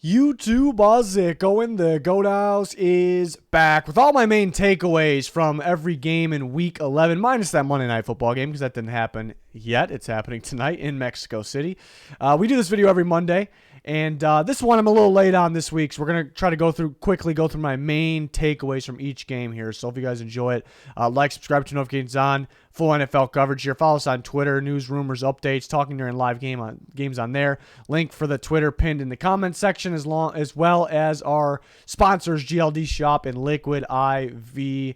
YouTube, how's it going? The Goat House is back with all my main takeaways from every game in Week 11, minus that Monday Night Football game because that didn't happen yet. It's happening tonight in Mexico City. We do this video every Monday, and this one I'm a little late on this week, so we're going to try to quickly go through my main takeaways from each game here. So if you guys enjoy it, like, subscribe to notifications on. Full NFL coverage here. Follow us on Twitter, news, rumors, updates, talking during live games on there. Link for the Twitter pinned in the comments section, as well as our sponsors, GLD Shop and Liquid IV,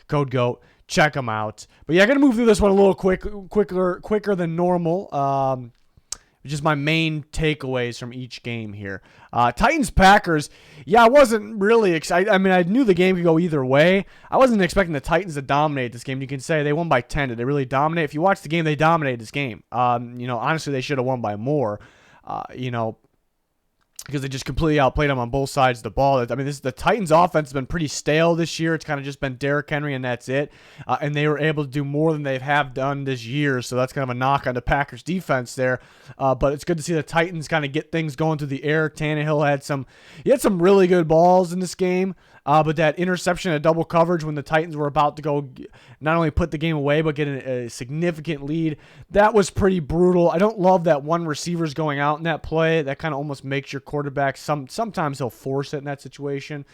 code GOAT. Check them out. But yeah, I'm gonna move through this one a little quicker than normal. Just my main takeaways from each game here. Titans-Packers, yeah, I wasn't really excited. I mean, I knew the game could go either way. I wasn't expecting the Titans to dominate this game. You can say they won by 10. Did they really dominate? If you watch the game, they dominated this game. Honestly, they should have won by more. Because they just completely outplayed them on both sides of the ball. I mean, the Titans' offense has been pretty stale this year. It's kind of just been Derrick Henry, and that's it. And they were able to do more than they have done this year, so that's kind of a knock on the Packers' defense there. But it's good to see the Titans kind of get things going through the air. Tannehill had some really good balls in this game. But that interception at double coverage when the Titans were about to go not only put the game away but get a significant lead, that was pretty brutal. I don't love that one receiver's going out in that play. That kind of almost makes your quarterback, sometimes he'll force it in that situation.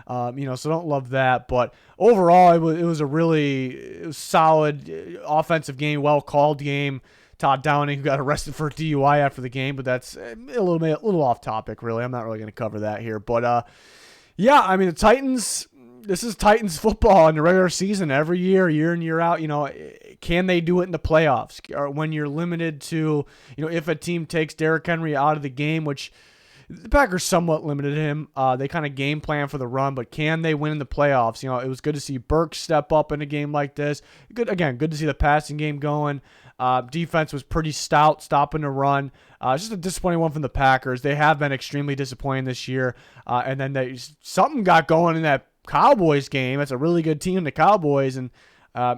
So don't love that. But overall, it was a really solid offensive game, well-called game. Todd Downing, who got arrested for DUI after the game, but that's a little off topic, really. I'm not really going to cover that here. But, yeah, I mean, the Titans, this is Titans football in the regular season every year in, year out. Can they do it in the playoffs? Or when you're limited to, if a team takes Derrick Henry out of the game, which the Packers somewhat limited him. They kind of game plan for the run, but can they win in the playoffs? It was good to see Burks step up in a game like this. Good to see the passing game going. Defense was pretty stout, stopping the run. Just a disappointing one from the Packers. They have been extremely disappointing this year. And then something got going in that Cowboys game. That's a really good team, the Cowboys, and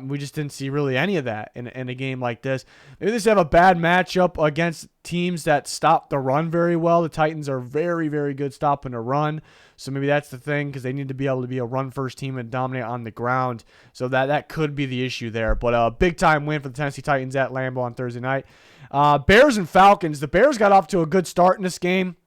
we just didn't see really any of that in a game like this. Maybe they just have a bad matchup against teams that stop the run very well. The Titans are very, very good stopping the run. So maybe that's the thing, because they need to be able to be a run-first team and dominate on the ground. So that could be the issue there. But a big-time win for the Tennessee Titans at Lambeau on Thursday night. Bears and Falcons. The Bears got off to a good start in this game,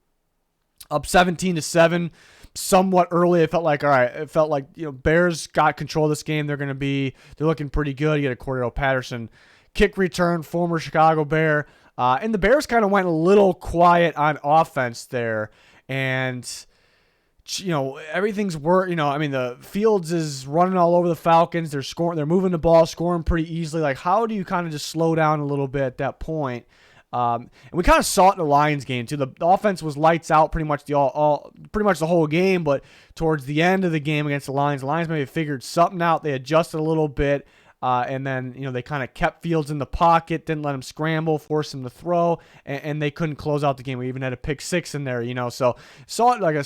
up 17-7. Somewhat early. It felt like Bears got control of this game. They're looking pretty good. You get a Cordero Patterson kick return, former Chicago Bear. And the Bears kind of went a little quiet on offense there. And everything's the Fields is running all over the Falcons. They're moving the ball, scoring pretty easily. Like, how do you kind of just slow down a little bit at that point? And we kind of saw it in the Lions game too. The offense was lights out pretty much the whole game, but towards the end of the game against the Lions maybe figured something out. They adjusted a little bit, and then they kind of kept Fields in the pocket, didn't let him scramble, forced him to throw, and they couldn't close out the game. We even had a pick six in there, so saw it like a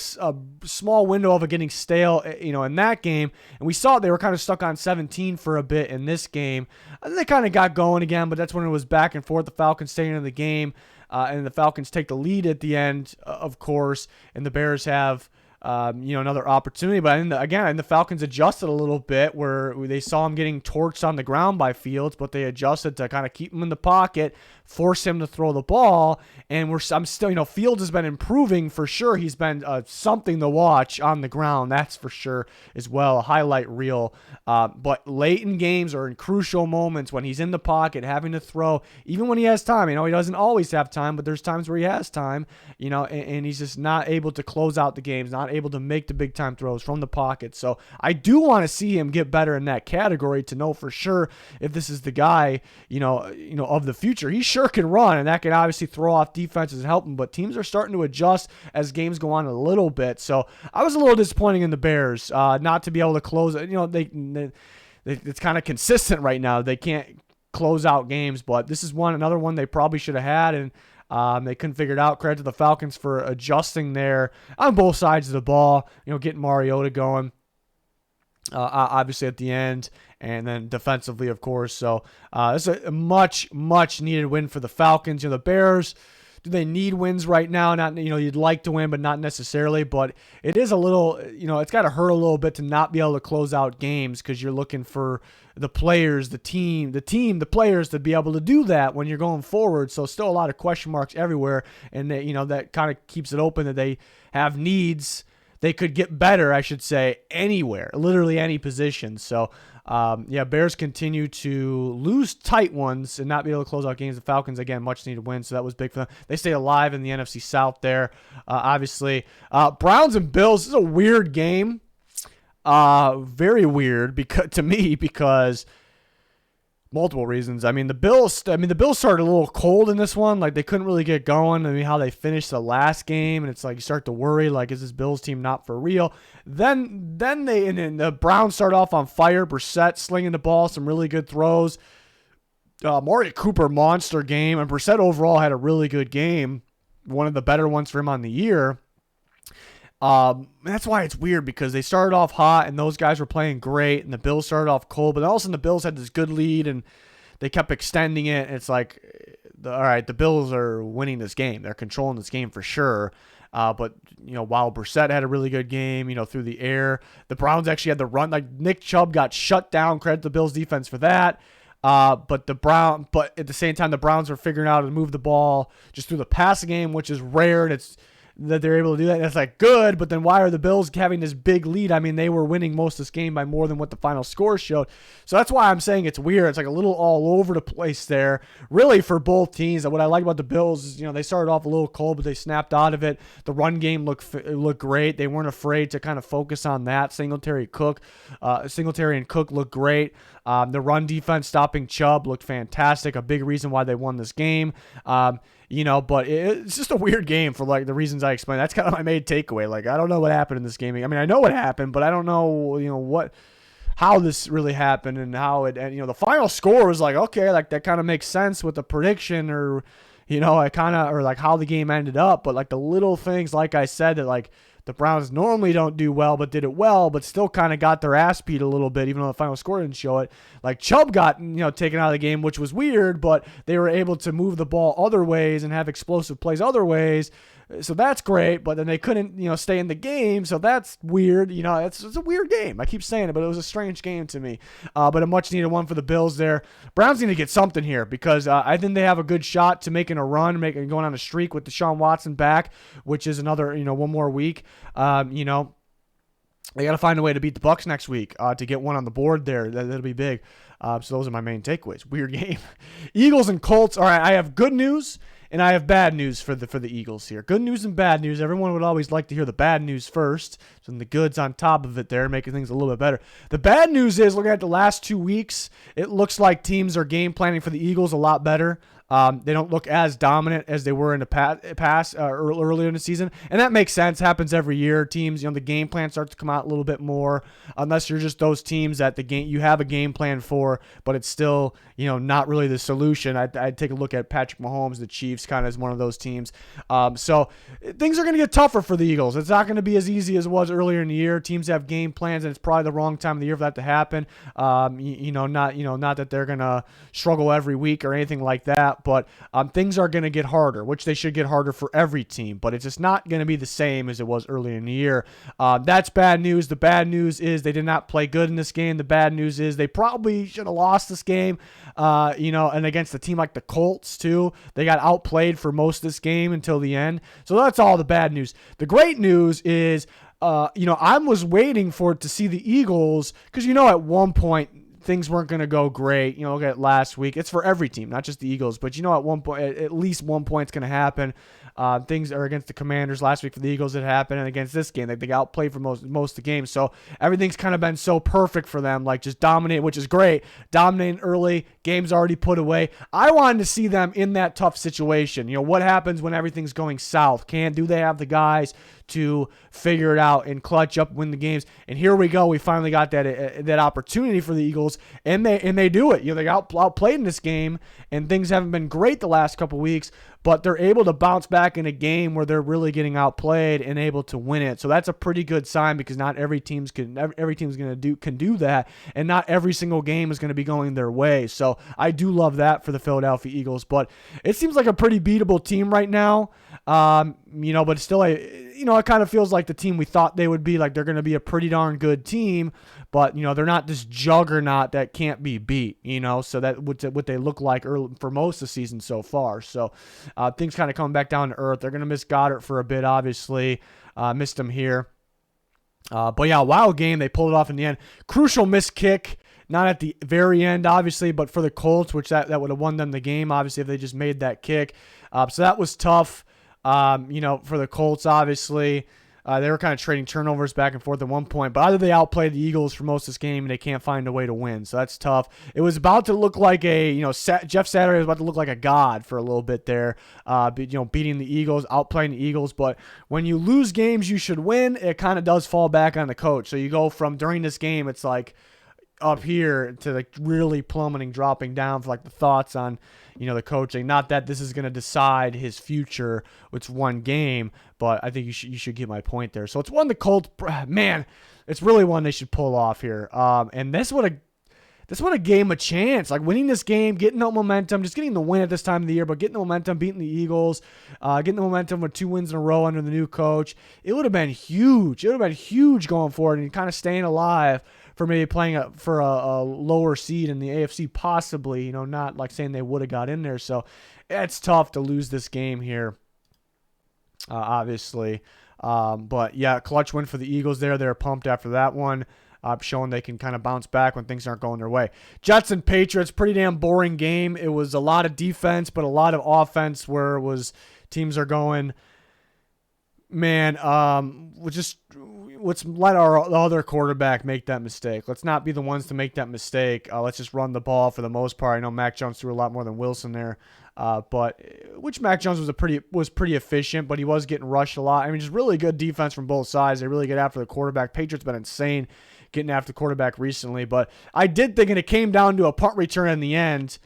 small window of it getting stale, in that game, and we saw they were kind of stuck on 17 for a bit in this game. And they kind of got going again, but that's when it was back and forth. The Falcons staying in the game, and the Falcons take the lead at the end, of course, and the Bears have another opportunity. But the Falcons adjusted a little bit where they saw him getting torched on the ground by Fields, but they adjusted to kind of keep him in the pocket, force him to throw the ball. And Fields has been improving for sure. He's been something to watch on the ground, that's for sure as well, a highlight reel. But late in games or in crucial moments when he's in the pocket, having to throw, even when he has time, he doesn't always have time, but there's times where he has time, and he's just not able to close out the games, not able to make the big time throws from the pocket. So I do want to see him get better in that category to know for sure if this is the guy, of the future. He sure can run, and that can obviously throw off defenses and help him, but teams are starting to adjust as games go on a little bit. So I was a little disappointing in the Bears, not to be able to close it. It's kind of consistent right now. They can't close out games, but this is another one they probably should have had, and they couldn't figure it out. Credit to the Falcons for adjusting there on both sides of the ball, getting Mariota going, obviously at the end, and then defensively, of course. So it's a much, much needed win for the Falcons. The Bears, do they need wins right now? Not, you'd like to win, but not necessarily. But it is a little, it's got to hurt a little bit to not be able to close out games because you're looking for the players, the players to be able to do that when you're going forward. So still a lot of question marks everywhere, and that kind of keeps it open that they have needs. They could get better, I should say, anywhere, literally any position. So, Bears continue to lose tight ones and not be able to close out games. The Falcons, again, much needed win, so that was big for them. They stay alive in the NFC South there, obviously. Browns and Bills, this is a weird game. Very weird because multiple reasons. The Bills started a little cold in this one. Like, they couldn't really get going. How they finished the last game, and it's like you start to worry, like, is this Bills team not for real? Then the Browns start off on fire. Brissett slinging the ball, some really good throws. Amari Cooper, monster game, and Brissett overall had a really good game, one of the better ones for him on the year. That's why it's weird, because they started off hot and those guys were playing great, and the Bills started off cold, but all of a sudden the Bills had this good lead and they kept extending it. And it's like, all right, the Bills are winning this game. They're controlling this game for sure. But while Brissett had a really good game, through the air, the Browns actually had the run. Like, Nick Chubb got shut down. Credit the Bills defense for that. But at the same time, the Browns were figuring out how to move the ball just through the passing game, which is rare. And it's that they're able to do that. And it's like good, but then why are the Bills having this big lead? They were winning most of this game by more than what the final score showed. So that's why I'm saying it's weird. It's like a little all over the place there, really, for both teams. And what I like about the Bills is, they started off a little cold, but they snapped out of it. The run game looked great. They weren't afraid to kind of focus on that. Singletary and Cook looked great. The run defense stopping Chubb looked fantastic. A big reason why they won this game. But it's just a weird game for like the reasons I explained. That's kind of my main takeaway. Like, I don't know what happened in this game. I know what happened, but I don't know, how this really happened and how it, and the final score was like, okay, like that kind of makes sense with the prediction or, or like how the game ended up. But like the little things, like I said, that like the Browns normally don't do well, but did it well, but still kind of got their ass beat a little bit, even though the final score didn't show it. Like Chubb got, taken out of the game, which was weird, but they were able to move the ball other ways and have explosive plays other ways. So that's great, but then they couldn't, stay in the game, so that's weird. It's a weird game. I keep saying it, but it was a strange game to me. But a much-needed one for the Bills there. Browns need to get something here because I think they have a good shot to making a run, going on a streak with Deshaun Watson back, which is another, one more week. They got to find a way to beat the Bucs next week to get one on the board there. That'll be big. So those are my main takeaways. Weird game. Eagles and Colts. All right, I have good news and I have bad news for the Eagles here. Good news and bad news. Everyone would always like to hear the bad news first. So the good's on top of it there, making things a little bit better. The bad news is, looking at the last 2 weeks, it looks like teams are game planning for the Eagles a lot better. They don't look as dominant as they were in the past earlier in the season, and that makes sense. Happens every year. Teams, the game plan starts to come out a little bit more, unless you're just those teams that you have a game plan for, but it's still not really the solution. I'd take a look at Patrick Mahomes, the Chiefs, kind of as one of those teams. So things are going to get tougher for the Eagles. It's not going to be as easy as it was earlier in the year. Teams have game plans, and it's probably the wrong time of the year for that to happen. Not that they're going to struggle every week or anything like that. But things are going to get harder, which they should get harder for every team. But it's just not going to be the same as it was earlier in the year. That's bad news. The bad news is they did not play good in this game. The bad news is they probably should have lost this game, and against a team like the Colts, too. They got outplayed for most of this game until the end. So that's all the bad news. The great news is, I was waiting for it to see the Eagles because, at one point, things weren't going to go great. Look at last week. It's for every team, not just the Eagles. But at one point, at least 1 point, it's going to happen. Things are against the Commanders last week for the Eagles. It happened, and against this game, they got outplayed for most of the game. So everything's kind of been so perfect for them, like just dominate, which is great. Dominating early, games already put away. I wanted to see them in that tough situation. What happens when everything's going south? Do they have the guys to figure it out and clutch up, win the games? And here we go. We finally got that opportunity for the Eagles, and they do it. They got outplayed in this game, and things haven't been great the last couple weeks. but they're able to bounce back in a game where they're really getting outplayed and able to win it. So that's a pretty good sign, because not every team's can do that, and not every single game is going to be going their way. So I do love that for the Philadelphia Eagles, but it seems like a pretty beatable team right now. But still, it kind of feels like the team we thought they would be. Like, they're going to be a pretty darn good team, but they're not this juggernaut that can't be beat. So that what they look like for most of the season so far. So things kind of coming back down to earth. They're going to miss Goddard for a bit, obviously. Missed him here. But yeah, wild game. They pulled it off in the end. Crucial missed kick. Not at the very end, obviously, but for the Colts, which that would have won them the game, obviously, if they just made that kick. So that was tough, for the Colts, obviously. They were kind of trading turnovers back and forth at one point, but either they outplayed the Eagles for most of this game and they can't find a way to win. So that's tough. It was about to look like Jeff Saturday was about to look like a god for a little bit there, beating the Eagles, outplaying the Eagles. But when you lose games you should win, it kind of does fall back on the coach. So you go from during this game, it's like up here to like really plummeting, dropping down for like the thoughts on, the coaching. Not that this is going to decide his future. It's one game, but I think you should get my point there. So it's one the Colts, man, it's really one they should pull off here. And this would have gave a chance, like winning this game, getting no momentum, just getting the win at this time of the year, but getting the momentum, beating the Eagles, getting the momentum with 2 wins in a row under the new coach. It would have been huge. It would have been huge going forward and kind of staying alive for maybe playing for a lower seed in the AFC, possibly, not like saying they would have got in there. So it's tough to lose this game here, obviously. But yeah, clutch win for the Eagles there. They're pumped after that one, showing they can kind of bounce back when things aren't going their way. Jets and Patriots, pretty damn boring game. It was a lot of defense, but a lot of offense where it was teams are going, man, let's let our other quarterback make that mistake. Let's not be the ones to make that mistake. Let's just run the ball for the most part. I know Mac Jones threw a lot more than Wilson there, but which Mac Jones was pretty efficient, but he was getting rushed a lot. I mean, just really good defense from both sides. They really get after the quarterback. Patriots been insane getting after the quarterback recently, but I did think, and it came down to a punt return in the end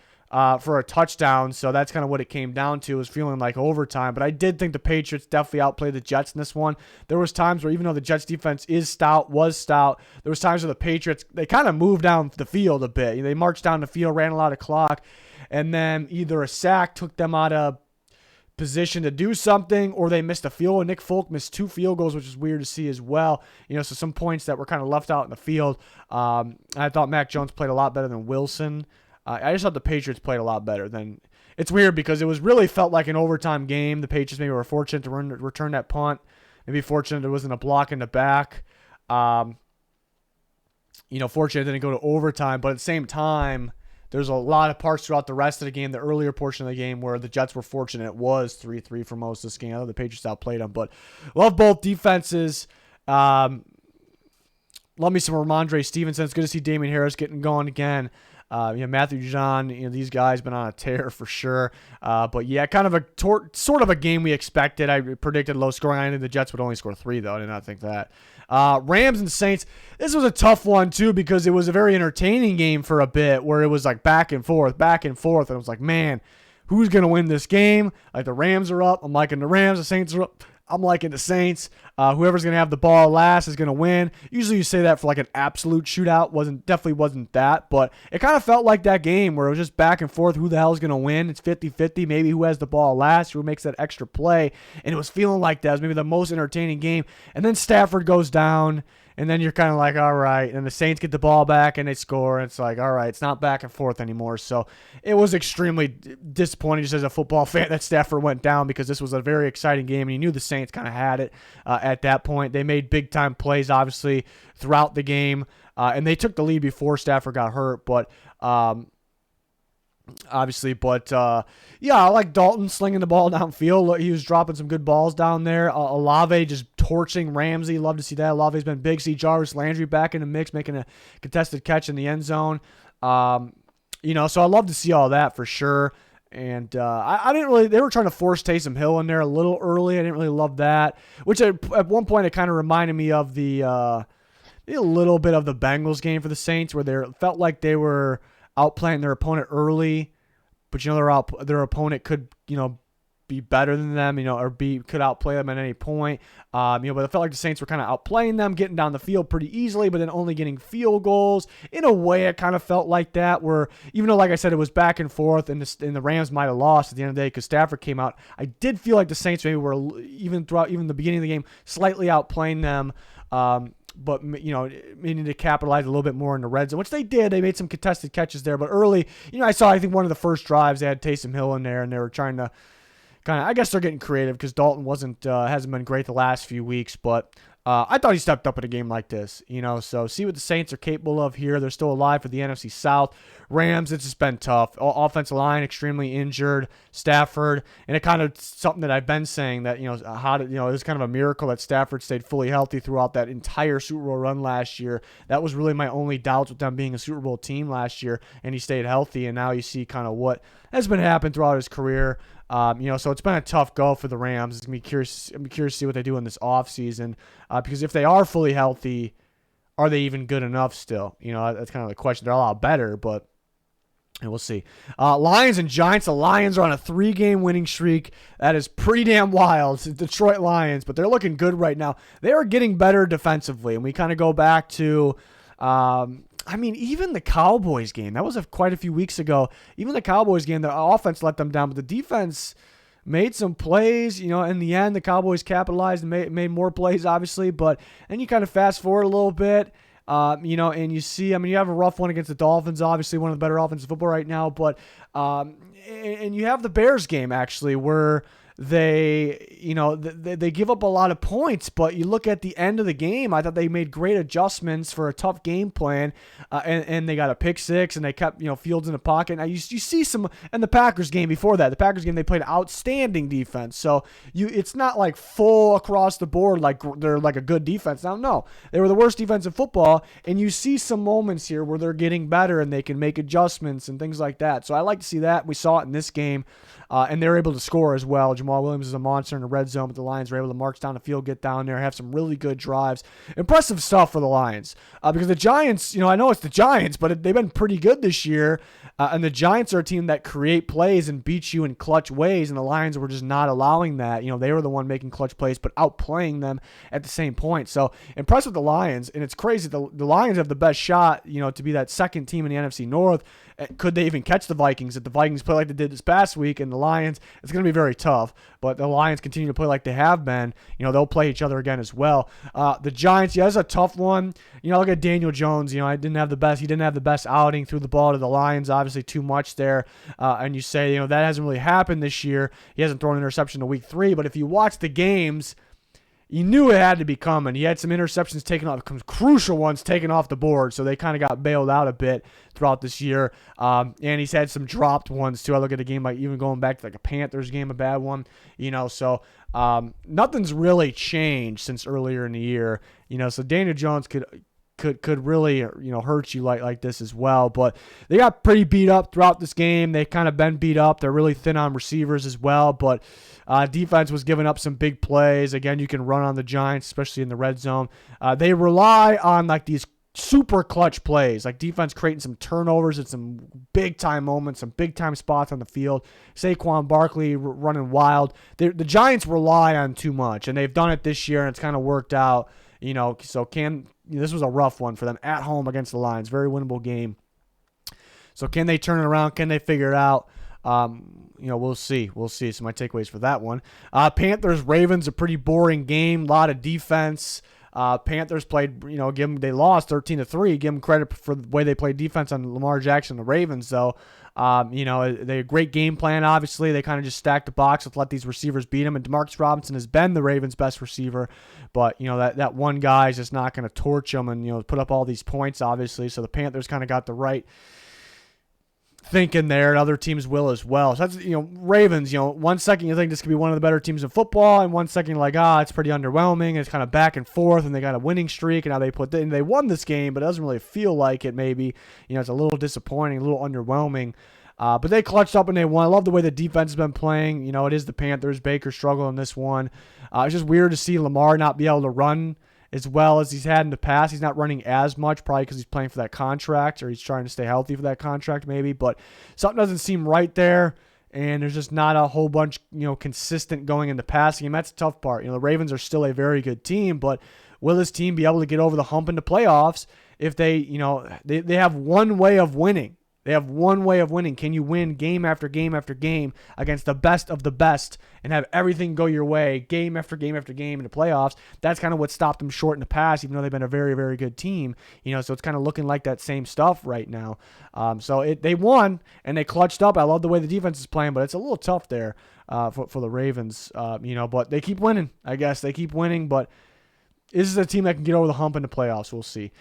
for a touchdown, so that's kind of what it came down to. It was feeling like overtime, but I did think the Patriots definitely outplayed the Jets in this one. There was times where, even though the Jets defense was stout, there was times where the Patriots, they kind of moved down the field a bit. They marched down the field, ran a lot of clock, and then either a sack took them out of position to do something, or they missed a field goal. Nick Folk missed 2 field goals, which is weird to see as well. So some points that were kind of left out in the field. I thought Mac Jones played a lot better than Wilson. I just thought the Patriots played a lot better than. It's weird because it was really felt like an overtime game. The Patriots maybe were fortunate to return that punt. Maybe fortunate there wasn't a block in the back. Fortunate it didn't go to overtime. But at the same time, there's a lot of parts throughout the rest of the game, the earlier portion of the game, where the Jets were fortunate. It was 3-3 for most of this game. I know the Patriots outplayed them, but love both defenses. Love me some Ramondre Stevenson. It's good to see Damian Harris getting going again. Matthew John, these guys been on a tear for sure. But yeah, kind of sort of a game we expected. I predicted low scoring. I think the Jets would only score 3, though. I did not think that. Rams and Saints. This was a tough one too, because it was a very entertaining game for a bit, where it was like back and forth, and it was like, man, who's gonna win this game? Like, the Rams are up. I'm liking the Rams. The Saints are up. I'm liking the Saints. Whoever's going to have the ball last is going to win. Usually you say that for like an absolute shootout. Definitely wasn't that. But it kind of felt like that game where it was just back and forth. Who the hell is going to win? It's 50-50. Maybe who has the ball last, who makes that extra play. And it was feeling like that. It was maybe the most entertaining game. And then Stafford goes down. And then you're kind of like, all right. And the Saints get the ball back and they score. And it's like, all right, it's not back and forth anymore. So it was extremely disappointing just as a football fan that Stafford went down, because this was a very exciting game. And you knew the Saints kind of had it at that point. They made big-time plays, obviously, throughout the game. And they took the lead before Stafford got hurt. But obviously, yeah, I like Dalton slinging the ball downfield. He was dropping some good balls down there. Olave just torching Ramsey. Love to see that. Olave's been big. See Jarvis Landry back in the mix, making a contested catch in the end zone. So I love to see all that for sure. And I didn't really. They were trying to force Taysom Hill in there a little early. I didn't really love that. Which at one point it kind of reminded me of a little bit of the Bengals game for the Saints, where they felt like they were outplaying their opponent early, but their opponent could be be better than them, or could outplay them at any point. But it felt like the Saints were kind of outplaying them, getting down the field pretty easily, but then only getting field goals. In a way, it kind of felt like that, where even though, like I said, it was back and forth, and the Rams might have lost at the end of the day because Stafford came out, I did feel like the Saints maybe were, even throughout even the beginning of the game, slightly outplaying them. But, needing to capitalize a little bit more in the red zone, which they did. They made some contested catches there. But early, I think one of the first drives, they had Taysom Hill in there, and they were trying to I guess they're getting creative because Dalton hasn't been great the last few weeks. But I thought he stepped up in a game like this, So see what the Saints are capable of here. They're still alive for the NFC South. Rams, it's just been tough. Offensive line extremely injured. Stafford, and it kind of something that I've been saying that it was kind of a miracle that Stafford stayed fully healthy throughout that entire Super Bowl run last year. That was really my only doubts with them being a Super Bowl team last year, and he stayed healthy. And now you see kind of what has been happening throughout his career. So it's been a tough go for the Rams. I'm curious to see what they do in this offseason, because if they are fully healthy, are they even good enough still? That's kind of the question. They're a lot better, but we'll see. Lions and Giants. The Lions are on a 3-game winning streak. That is pretty damn wild. It's the Detroit Lions, but they're looking good right now. They are getting better defensively, and we kind of go back to even the Cowboys game, that was quite a few weeks ago. Even the Cowboys game, the offense let them down, but the defense made some plays. In the end, the Cowboys capitalized and made more plays, obviously. But then you kind of fast forward a little bit, and you see, you have a rough one against the Dolphins, obviously one of the better offenses in football right now. But and you have the Bears game, actually, where they give up a lot of points, but you look at the end of the game, I thought they made great adjustments for a tough game plan, and they got a pick six, and they kept Fields in the pocket. Now you see some in the Packers game before that. The Packers game, they played outstanding defense, so it's not like full across the board like they're like a good defense. Now, no, they were the worst defense in football, and you see some moments here where they're getting better and they can make adjustments and things like that. So I like to see that. We saw it in this game. And they're able to score as well. Jamal Williams is a monster in the red zone, but the Lions were able to march down the field, get down there, have some really good drives. Impressive stuff for the Lions. Because the Giants, I know it's the Giants, but they've been pretty good this year. And the Giants are a team that create plays and beat you in clutch ways, and the Lions were just not allowing that. They were the one making clutch plays, but outplaying them at the same point. So impressed with the Lions, and it's crazy. The Lions have the best shot, to be that second team in the NFC North. Could they even catch the Vikings? If the Vikings play like they did this past week, and the Lions, it's going to be very tough. But the Lions continue to play like they have been. They'll play each other again as well. The Giants, it's a tough one. Look at Daniel Jones. He didn't have the best outing, threw the ball to the Lions, obviously too much there. And you say, that hasn't really happened this year. He hasn't thrown an interception in week 3. But if you watch the games, you knew it had to be coming. He had some interceptions taken off, some crucial ones taken off the board, so they kind of got bailed out a bit throughout this year. And he's had some dropped ones too. I look at a game like even going back to like a Panthers game, a bad one. So nothing's really changed since earlier in the year. So Daniel Jones could really hurt you like this as well. But they got pretty beat up throughout this game. They've kind of been beat up. They're really thin on receivers as well. But defense was giving up some big plays. Again, you can run on the Giants, especially in the red zone. They rely on like these super clutch plays, like defense creating some turnovers at some big-time moments, some big-time spots on the field. Saquon Barkley running wild. The Giants rely on too much, and they've done it this year, and it's kind of worked out. So this was a rough one for them at home against the Lions. Very winnable game. So can they turn it around? Can they figure it out? We'll see. So my takeaways for that one. Panthers, Ravens, a pretty boring game. A lot of defense. Panthers played, they lost 13-3. Give them credit for the way they played defense on Lamar Jackson. The Ravens, though, they had a great game plan, obviously. They kind of just stacked the box with let these receivers beat them. And Demarcus Robinson has been the Ravens' best receiver. But, that one guy is just not going to torch them and, put up all these points, obviously. So the Panthers kind of got the right thinking there, and other teams will as well. So that's, Ravens, 1 second you think this could be one of the better teams in football, and 1 second you're like, it's pretty underwhelming. It's kind of back and forth, and they got a winning streak, and now they won this game, but it doesn't really feel like it maybe. It's a little disappointing, a little underwhelming. But they clutched up and they won. I love the way the defense has been playing. It is the Panthers. Baker struggled in this one. It's just weird to see Lamar not be able to run as well as he's had in the past. He's not running as much, probably because he's playing for that contract, or he's trying to stay healthy for that contract maybe. But something doesn't seem right there. and there's just not a whole bunch, consistent going in the passing game. That's the tough part. The Ravens are still a very good team, but will this team be able to get over the hump in the playoffs if they have one way of winning? They have one way of winning. Can you win game after game after game against the best of the best and have everything go your way game after game after game in the playoffs? That's kind of what stopped them short in the past, even though they've been a very, very good team. So it's kind of looking like that same stuff right now. They won and they clutched up. I love the way the defense is playing, but it's a little tough there for the Ravens. But they keep winning. I guess they keep winning, but this is a team that can get over the hump in the playoffs. We'll see.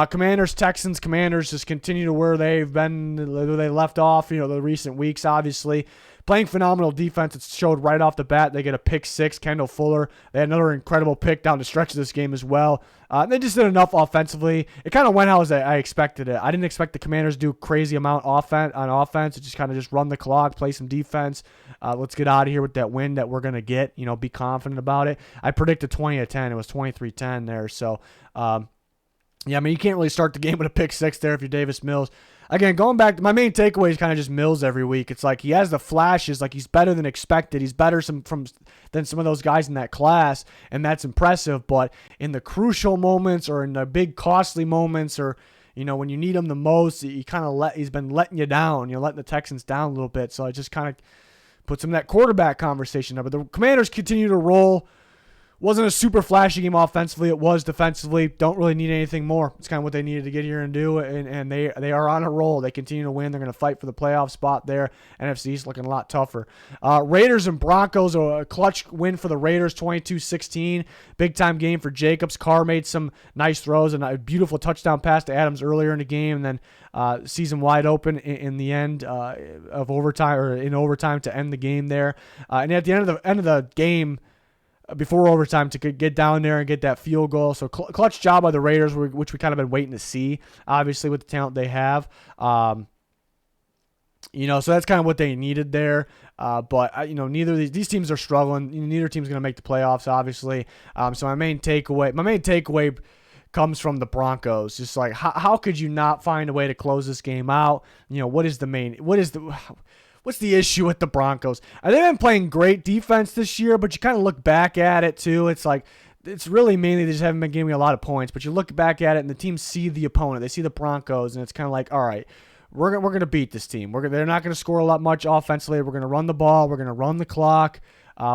Commanders, Texans. Commanders just continue to where they've been, where they left off, the recent weeks, obviously. Playing phenomenal defense. It showed right off the bat. They get a pick six. Kendall Fuller. They had another incredible pick down the stretch of this game as well. They just did enough offensively. It kind of went how I expected it. I didn't expect the Commanders to do a crazy amount on offense. It just kind of just run the clock, play some defense. Let's get out of here with that win that we're going to get. Be confident about it. I predicted 20-10. It was 23-10 there. So, you can't really start the game with a pick six there if you're Davis Mills. Again, going back, my main takeaway is kind of just Mills every week. It's like he has the flashes, like he's better than expected. He's better than some of those guys in that class, and that's impressive. But in the crucial moments or in the big costly moments or, when you need him the most, he's been letting you down. Letting the Texans down a little bit. So it just kind of puts him in that quarterback conversation there. But the Commanders continue to roll. Wasn't a super flashy game offensively. It was defensively. Don't really need anything more. It's kind of what they needed to get here and do, and they are on a roll. They continue to win. They're going to fight for the playoff spot there. NFC East looking a lot tougher. Raiders and Broncos, a clutch win for the Raiders, 22-16. Big-time game for Jacobs. Carr made some nice throws and a beautiful touchdown pass to Adams earlier in the game, and then sees him wide open in the end of overtime, or in overtime to end the game there. And at the end of the game, before overtime, to get down there and get that field goal. So clutch job by the Raiders, which we kind of been waiting to see, obviously, with the talent they have. So that's kind of what they needed there. But neither of these teams are struggling. Neither team's going to make the playoffs, obviously. So my main takeaway comes from the Broncos. Just like, how could you not find a way to close this game out? What's the issue with the Broncos? They've been playing great defense this year, but you kind of look back at it too. It's like, it's really mainly they just haven't been giving a lot of points. But you look back at it, and the teams see the opponent. They see the Broncos, and it's kind of like, all right, we're gonna beat this team. They're not gonna score a lot much offensively. We're gonna run the ball. We're gonna run the clock.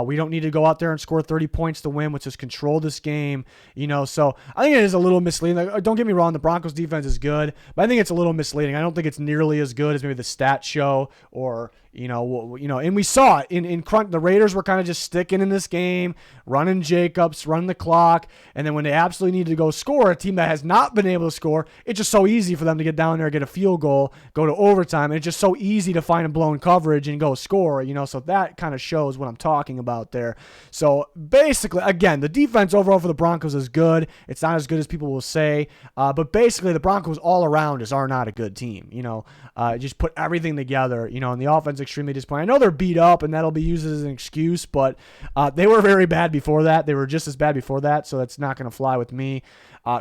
We don't need to go out there and score 30 points to win. Let's just control this game. So I think it is a little misleading. Like, don't get me wrong, the Broncos defense is good, but I think it's a little misleading. I don't think it's nearly as good as maybe the stats show, or and we saw it in the Raiders were kind of just sticking in this game, running Jacobs, running the clock, and then when they absolutely needed to go score, a team that has not been able to score, it's just so easy for them to get down there, get a field goal, go to overtime, and it's just so easy to find a blown coverage and go score. So that kind of shows what I'm talking about there. So basically, again, the defense overall for the Broncos is good. It's not as good as people will say, but basically the Broncos all around are not a good team. Just put everything together, and the offense extremely disappointing. I know they're beat up, and that'll be used as an excuse, but they were very bad before that. They were just as bad before that, so that's not going to fly with me.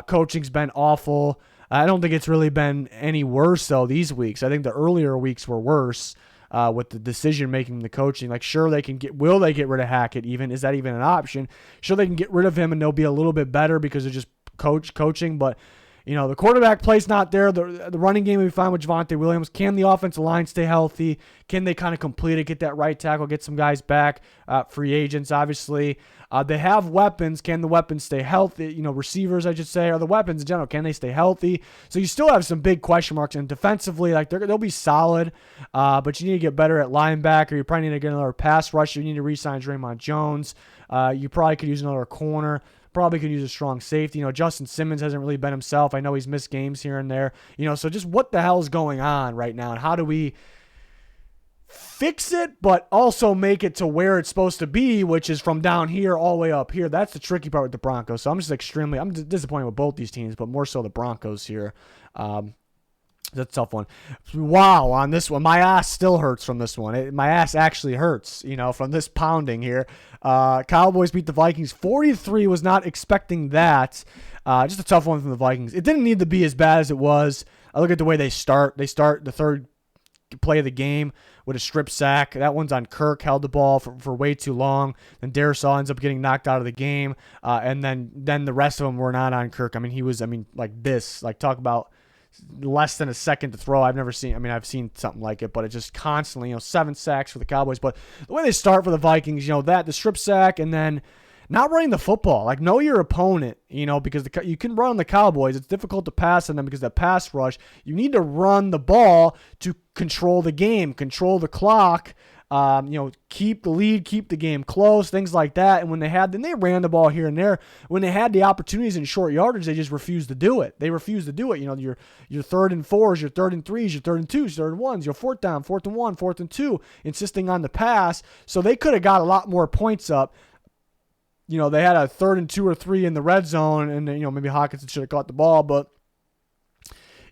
Coaching's been awful. I don't think it's really been any worse, though, these weeks. I think the earlier weeks were worse with the decision-making and the coaching. Like, sure, will they get rid of Hackett even? Is that even an option? Sure, they can get rid of him, and they'll be a little bit better because of just coaching, but the quarterback play's not there. The running game will be fine with Javonte Williams. Can the offensive line stay healthy? Can they kind of complete it, get that right tackle, get some guys back? Free agents, obviously. They have weapons. Can the weapons stay healthy? Receivers, I should say, or the weapons in general, can they stay healthy? So you still have some big question marks. And defensively, like they'll be solid, but you need to get better at linebacker. You probably need to get another pass rusher. You need to re-sign Draymond Jones. You probably could use another corner. Probably could use a strong safety. Justin Simmons hasn't really been himself. I know he's missed games here and there. So just what the hell is going on right now, and how do we fix it, but also make it to where it's supposed to be, which is from down here all the way up here? That's the tricky part with the Broncos. So I'm disappointed with both these teams, but more so the Broncos here. That's a tough one. Wow, on this one, my ass still hurts from this one. My ass actually hurts, from this pounding here. Cowboys beat the Vikings 43. Was not expecting that. Just a tough one from the Vikings. It didn't need to be as bad as it was. I look at the way they start. They start the third play of the game with a strip sack. That one's on Kirk, held the ball for way too long. Then Darisaw ends up getting knocked out of the game. And then the rest of them were not on Kirk. I mean, he was, like this. Like, talk about less than a second to throw. I've seen something like it, but it just constantly, 7 sacks for the Cowboys. But the way they start for the Vikings, the strip sack and then not running the football. Like, know your opponent, because you can run the Cowboys. It's difficult to pass on them because of that pass rush. You need to run the ball to control the game, control the clock, keep the lead, keep the game close, things like that. And they ran the ball here and there. When they had the opportunities in short yardage, they just refused to do it. Your 3rd and 4s, your 3rd and 3s, your 3rd and 2s, 3rd and 1s, your 4th down, 4th and 1, 4th and 2, insisting on the pass. So they could have got a lot more points up. They had a 3rd and 2 or 3 in the red zone, and maybe Hawkinson should have caught the ball, but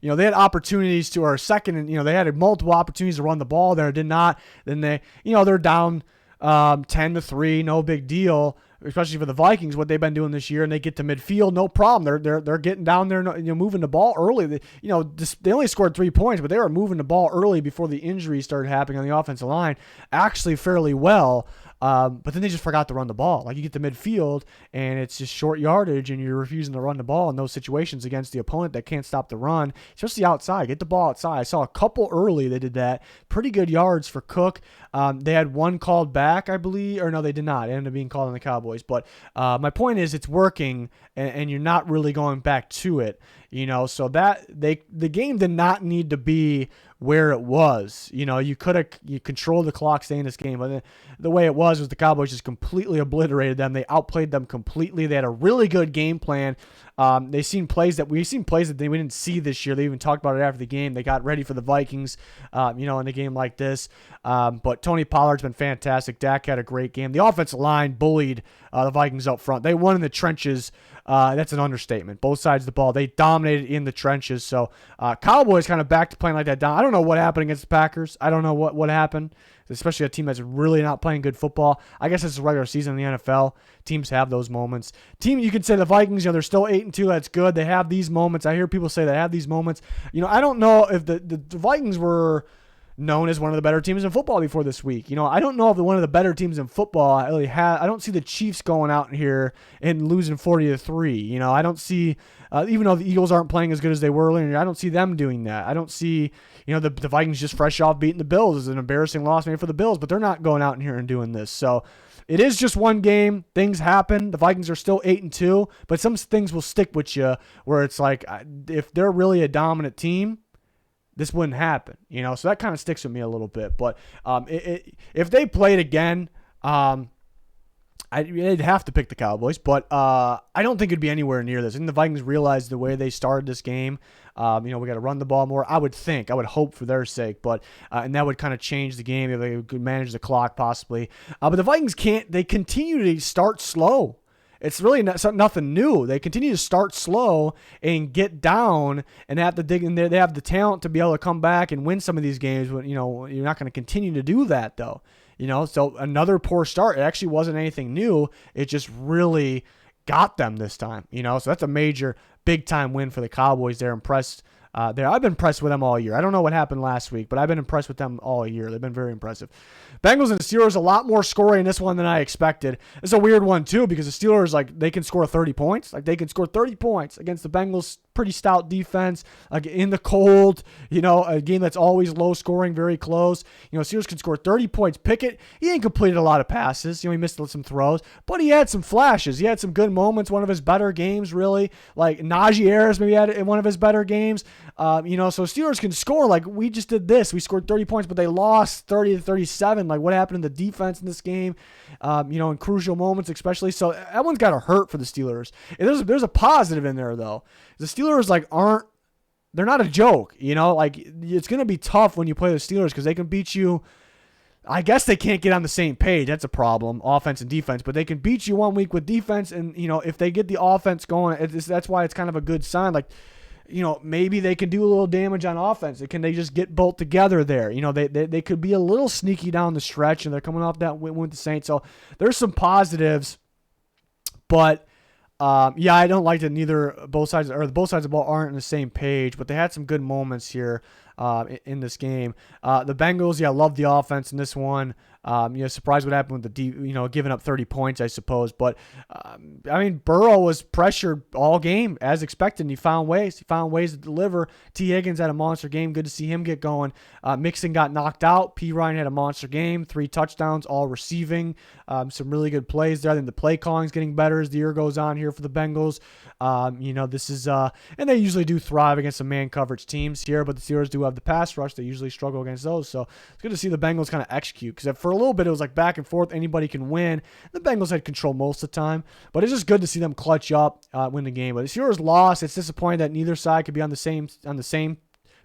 they had opportunities to, or second, and they had multiple opportunities to run the ball there, did not. Then they're down 10-3, no big deal, especially for the Vikings, what they've been doing this year, and they get to midfield, no problem. They're getting down there, moving the ball early. They only scored 3 points, but they were moving the ball early before the injuries started happening on the offensive line, actually fairly well. But then they just forgot to run the ball. Like, you get to midfield and it's just short yardage and you're refusing to run the ball in those situations against the opponent that can't stop the run, especially outside. Get the ball outside. I saw a couple early they did that. Pretty good yards for Cook. They had one called back, I believe, or no, they did not. It ended up being called on the Cowboys. But my point is, it's working and you're not really going back to it. So that the game did not need to be where it was. You controlled the clock, stay in this game, but the way it was the Cowboys just completely obliterated them. They outplayed them completely. They had a really good game plan. We've seen plays that we didn't see this year. They even talked about it after the game. They got ready for the Vikings, in a game like this. But Tony Pollard's been fantastic. Dak had a great game. The offensive line bullied the Vikings up front. They won in the trenches. That's an understatement. Both sides of the ball, they dominated in the trenches. So Cowboys kind of back to playing like that. I don't know what happened against the Packers. I don't know what happened, especially a team that's really not playing good football. I guess it's a regular season in the NFL. Teams have those moments. You could say the Vikings, they're still 8-2. That's good. They have these moments. I hear people say they have these moments. I don't know if the Vikings were known as one of the better teams in football before this week. I don't know if one of the better teams in football I don't see the Chiefs going out here and losing 40-3. I don't see, even though the Eagles aren't playing as good as they were earlier, I don't see them doing that. I don't see, the Vikings just fresh off beating the Bills is an embarrassing loss maybe for the Bills, but they're not going out in here and doing this. So it is just one game. Things happen. The Vikings are still 8-2, but some things will stick with you where it's like, if they're really a dominant team, this wouldn't happen, so that kind of sticks with me a little bit. But if they played again, I'd have to pick the Cowboys, but I don't think it'd be anywhere near this. I think the Vikings realized the way they started this game, we got to run the ball more. I would hope for their sake, but and that would kind of change the game if they could manage the clock possibly. But the Vikings can't. They continue to start slow. It's really nothing new. They continue to start slow and get down and have to dig in there. They have the talent to be able to come back and win some of these games. But, you're not going to continue to do that, though. So another poor start. It actually wasn't anything new. It just really got them this time, So that's a major, big-time win for the Cowboys. They're impressed. I've been impressed with them all year. I don't know what happened last week, but I've been impressed with them all year. They've been very impressive. Bengals and the Steelers, a lot more scoring in this one than I expected. It's a weird one, too, because the Steelers, they can score 30 points. They can score 30 points against the Bengals. Pretty stout defense, in the cold, a game that's always low scoring, very close. Steelers can score 30 points. Pickett, he ain't completed a lot of passes. He missed some throws, but he had some flashes. He had some good moments, one of his better games, really. Like Najee Harris maybe had one of his better games. So Steelers can score. We just did this. We scored 30 points, but they lost 30-37. What happened in the defense in this game, in crucial moments especially. So that one's got to hurt for the Steelers. And there's a positive in there, though. The Steelers, they're not a joke, it's going to be tough when you play the Steelers because they can beat you. I guess they can't get on the same page. That's a problem, offense and defense, but they can beat you one week with defense. And, if they get the offense going, that's why it's kind of a good sign. Maybe they can do a little damage on offense. Can they just get both together there? They could be a little sneaky down the stretch, and they're coming off that win with the Saints. So there's some positives, but I don't like that both sides of the ball aren't on the same page, but they had some good moments here. in this game. The Bengals, yeah, love the offense in this one. Surprised what happened with the giving up 30 points, I suppose. But, Burrow was pressured all game as expected, and he found ways. He found ways to deliver. T. Higgins had a monster game. Good to see him get going. Mixon got knocked out. P. Ryan had a monster game. 3 touchdowns, all receiving. Some really good plays there. I think the play calling's getting better as the year goes on here for the Bengals. This is, and they usually do thrive against some man coverage teams here, but the Steelers do have the pass rush. They usually struggle against those. So it's good to see the Bengals kind of execute, because for a little bit it was like back and forth. Anybody can win. The Bengals had control most of the time, but it's just good to see them clutch up, win the game. But the Steelers lost. It's disappointing that neither side could be on the same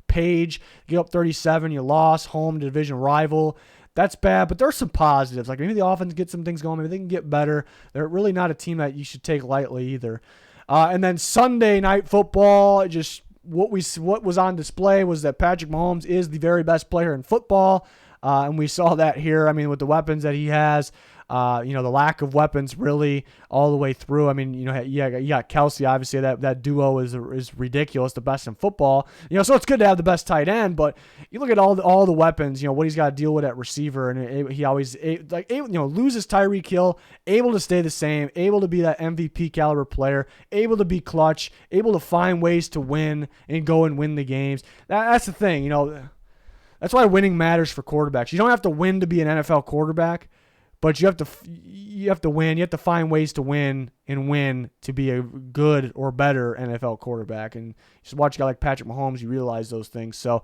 page. You get up 37, you lost, home to division rival. That's bad, but there's some positives. Like maybe the offense gets some things going. Maybe they can get better. They're really not a team that you should take lightly either. And then Sunday Night Football, just what was on display was that Patrick Mahomes is the very best player in football. And we saw that here. With the weapons that he has, the lack of weapons really all the way through. You got Kelsey, obviously that duo is ridiculous, the best in football. So it's good to have the best tight end, but you look at all the weapons, what he's got to deal with at receiver, and he always loses Tyreek Hill, able to stay the same, able to be that MVP caliber player, able to be clutch, able to find ways to win and go and win the games. That's the thing, That's why winning matters for quarterbacks. You don't have to win to be an NFL quarterback, but you have to win. You have to find ways to win and win to be a good or better NFL quarterback. And you just watch a guy like Patrick Mahomes, you realize those things. So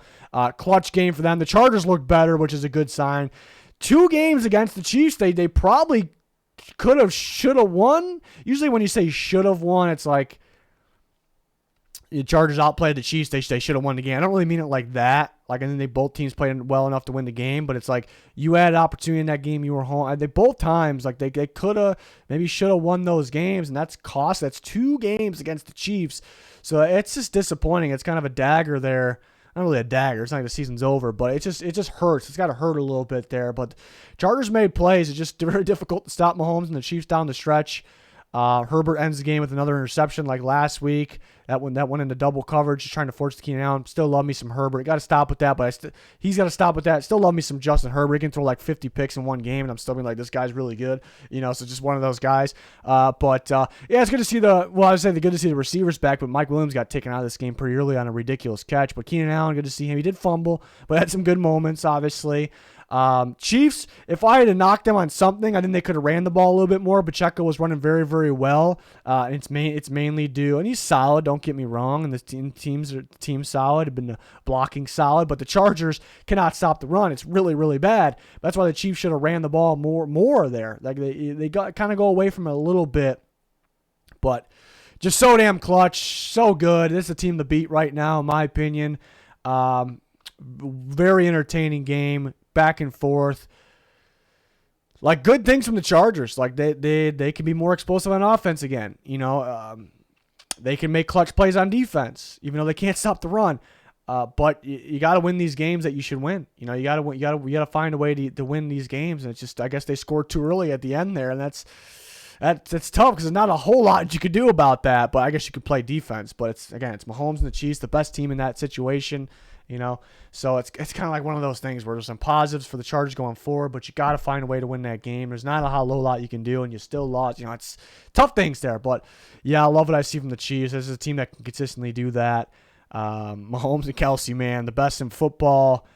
clutch game for them. The Chargers look better, which is a good sign. 2 games against the Chiefs, they probably could have, should have won. Usually when you say should have won, it's like the Chargers outplayed the Chiefs. They should have won the game. I don't really mean it like that. Like, and then both teams played well enough to win the game, but it's like you had an opportunity in that game. You were home. They both times, like they could have, maybe should have won those games, and that's 2 games against the Chiefs. So it's just disappointing. It's kind of a dagger there. Not really a dagger. It's not like the season's over, but it just hurts. It's got to hurt a little bit there. But Chargers made plays. It's just very difficult to stop Mahomes and the Chiefs down the stretch. Herbert ends the game with another interception like last week. That went into double coverage, just trying to force the Keenan Allen. Still love me some Herbert. Got to stop with that, but he's got to stop with that. Still love me some Justin Herbert. He can throw like 50 picks in one game, and I'm still being like, this guy's really good. So just one of those guys. Yeah, it's good to see good to see the receivers back, but Mike Williams got taken out of this game pretty early on a ridiculous catch. But Keenan Allen, good to see him. He did fumble, but had some good moments, obviously. Chiefs, if I had to knock them on something, I think they could have ran the ball a little bit more. Pacheco was running very, very well. It's mainly due, and he's solid, don't get me wrong, and the team's solid, have been blocking solid, but the Chargers cannot stop the run. It's really, really bad. That's why the Chiefs should have ran the ball more there. Like they got kind of go away from it a little bit, but just so damn clutch, so good. This is a team to beat right now, in my opinion. Very entertaining game. Back and forth. Like, good things from the Chargers. Like, they can be more explosive on offense again. They can make clutch plays on defense, even though they can't stop the run. But you got to win these games that you should win. You got to find a way to win these games. And it's just, I guess they scored too early at the end there, and that's tough because there's not a whole lot you could do about that. But I guess you could play defense. But it's Mahomes and the Chiefs, the best team in that situation. So it's kind of like one of those things where there's some positives for the Chargers going forward, but you got to find a way to win that game. There's not a whole lot you can do, and you still lost. It's tough things there, but yeah, I love what I see from the Chiefs. This is a team that can consistently do that. Mahomes and Kelsey, man, the best in football.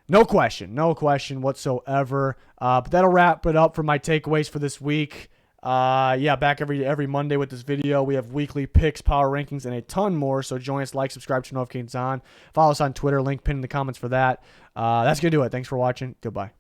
No question whatsoever. But that'll wrap it up for my takeaways for this week. Back every Monday with this video. We have weekly picks, power rankings, and a ton more. So join us, like, subscribe, turn notifications on. Follow us on Twitter, link pinned in the comments for that. That's going to do it. Thanks for watching. Goodbye.